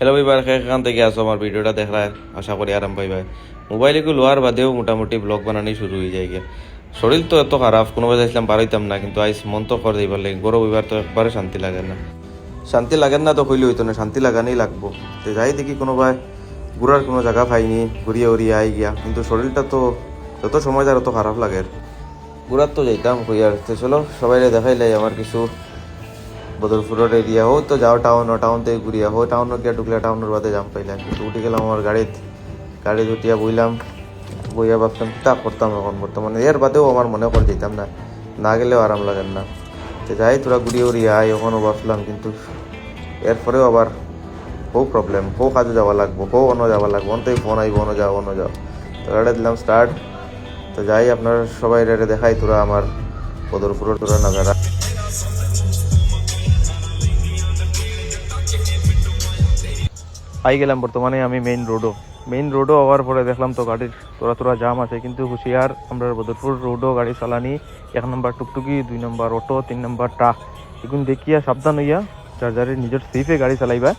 Hello ভাইবার এখান থেকে আসো আমার ভিডিওটা দেখার আশা করি আরাম পাইবাই। মোবাইলকে লোয়ার বাদেও মোটামুটি ব্লগ বানানি শুরু হয়ে যায় গিয়া। শরীর তো এত খারাপ, কোনো বাজে আসলাম পারাইতাম না, কিন্তু আইস মন তো করে দিবার লাগে। গরম হইবার তো একবারে শান্তি লাগে না, শান্তি লাগেন না তো কইলে হইতো না, শান্তি লাগানি লাগবো। তো যাই দেখি কোনো ভাই ঘুরার কোনো জায়গা পাইনি, ঘুরিয়ে উড়িয়ে আই গিয়া, কিন্তু শরীরটা তো যত সময় যায় তত খারাপ লাগে। ঘুরার তো যাইতাম কই আর, তো চলো সবাই দেখাইলাই আমার কিছু বদরপুরের এরিয়া হো তো যাও টাউন থেকে ঘুরিয়া হো টাউন গিয়া ঢুকলে টাউনের বাদে জাম পাইলাম, কিন্তু উঠে গেলাম আমার গাড়ি উঠিয়া বইলাম, বইয়া ভাবতাম তা করতাম এখন বর্তমানে। এর বাদেও আমার মনে করে দিতাম না, না গেলেও আরাম লাগেন না। তো যাই তোরা ঘুরিয়ে উড়িয়ে আয় ওখানেও ভাবলাম, কিন্তু এরপরেও আবার বউ প্রবলেম, বউ কাজে যাওয়া লাগবো, বউ অন্য যাওয়া লাগবো, অন্তই ফোন আইব অন্য যাও। তো এটা দিলাম স্টার্ট। তো যাই আপনার সবাই এটা দেখাই তোরা আমার বদরপুরের তোরা নাজারা। আই গেলাম বর্তমানে আমি মেইন রোডও হওয়ার পরে দেখলাম তো গাড়ির তোরা জাম আছে, কিন্তু হুশিয়ার আমরা বদরপুর রোডও গাড়ি চালানি। 1 নম্বর টুকটুকি, 2 নম্বর অটো, 3 নম্বর ট্রাক, এগুলো দেখিয়া সাবধান হইয়া যার নিজের সেফে গাড়ি চালাইবা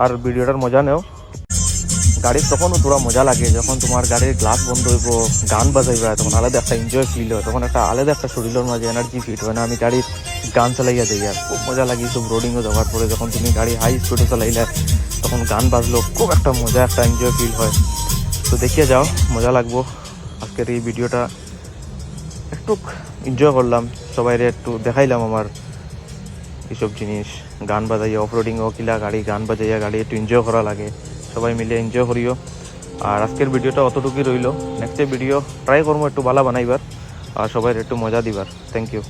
আর ভিডিওটার মজা নেও। গাড়ির তখনও তোরা মজা লাগে যখন তোমার গাড়ির গ্লাস বন্ধ হইব, গান বাজাইবা, তখন আলাদা একটা এনজয় ফিল হয়, তখন একটা আলাদা একটা শরীরের মাঝে এনার্জি ফিট হয় না। আমি গাড়ির গান চালাইয়া যাই আর খুব মজা লাগে। সব রোডিংও যাওয়ার পরে যখন তুমি গাড়ি হাই স্পিডে চালাইলে তখন গান বাজলো, খুব একটা মজা একটা এনজয় ফিল হয়। তো দেখিয়ে যাও, মজা লাগবো। আজকের এই ভিডিওটা একটু এনজয় করলাম, সবাইরে একটু দেখাইলাম আমার এইসব জিনিস, গান বাজাইয়া অফ রোডিংও কিলা গাড়ি গান বাজাইয়া গাড়ি একটু এনজয় করা লাগে। সবাই মিলে এনজয় করিও। আর আজকের ভিডিওটা অতটুকুই রইল, নেক্সট ভিডিও ট্রাই করবো একটু ভালো বানাইবার আর সবাই একটু মজা দিবার। Thank you.